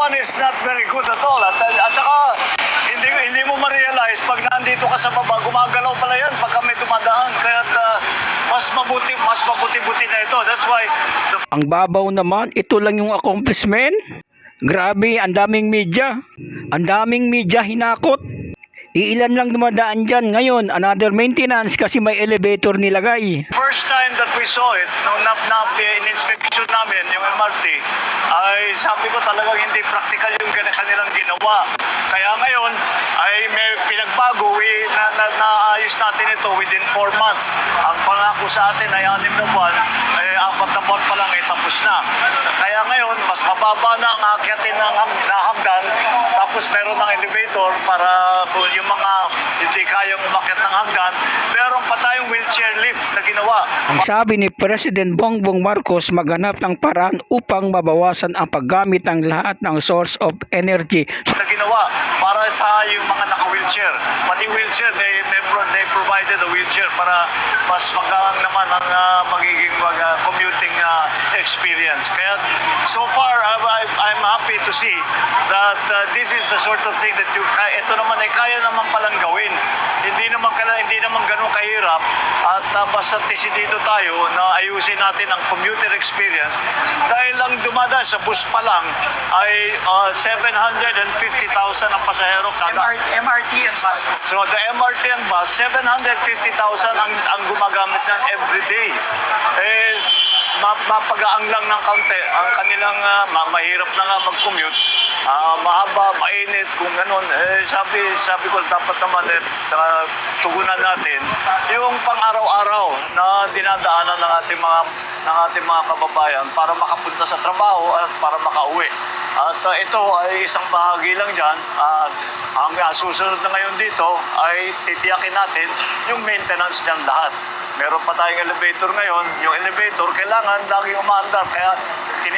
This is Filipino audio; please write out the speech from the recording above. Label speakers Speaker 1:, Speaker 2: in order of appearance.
Speaker 1: one is not very good at all. At saka, hindi mo ma-realize pag nandito ka sa baba, gumagalaw pala yan pag kami dumadaan. Kaya mas mabuti na ito. That's why
Speaker 2: Ang babaw naman, ito lang yung accomplishment. Grabe, ang daming media. Ang daming media hinakot. Iilan lang dumadaan dyan. Ngayon, another maintenance kasi may elevator nilagay.
Speaker 1: first time that we saw it, nung in-inspection namin, yung MRT, ay sabi ko talagang hindi practical yung kanilang ginawa. Kaya ngayon, ay may pinagbago, naayos natin ito within 4 months. Ang pangako sa atin ay 6 na buwan, ay 4 na buwan pa lang ay tapos na. Kaya ngayon, mas mababa na ang akyatin ng hagdan, tapos meron ng elevator para kung yung mga hindi kayang umakyat ng hagdan, meron pa tayong wheelchair lift na ginawa.
Speaker 2: Ang sabi ni President Bongbong Marcos, maghanap ng paraan upang mabawasan ang paggamit ng lahat ng source of energy.
Speaker 1: Na ginawa para sa yung mga naka-wheelchair. Pati wheelchair, they provided a wheelchair para mas magaan naman ang magiging commuting experience. Kaya so far, I'm happy to see that this is the sort of thing that ito naman ay kaya naman palang gawin. Hindi naman ganun kahirap at basta dito tayo na ayusin natin ang commuter experience dahil lang dumadaan sa bus pa lang ay 750,000 ang pasahero kada
Speaker 3: MRT and bus.
Speaker 1: So the MRT and bus 750,000 ang gumagamit ng everyday. Mapagaang lang ng kaunti ang kanilang mahirap na nga mag-commute. Mahaba, mainit, kung ganun. Sabi ko dapat naman tugunan natin yung pang-araw-araw na dinadaanan ng ating mga kababayan para makapunta sa trabaho at para makauwi. At ito ay isang bahagi lang dyan. Ang susunod na ngayon dito ay titiyakin natin yung maintenance niyan lahat. Meron pa tayong elevator ngayon. Yung elevator kailangan laging umaandar. Kaya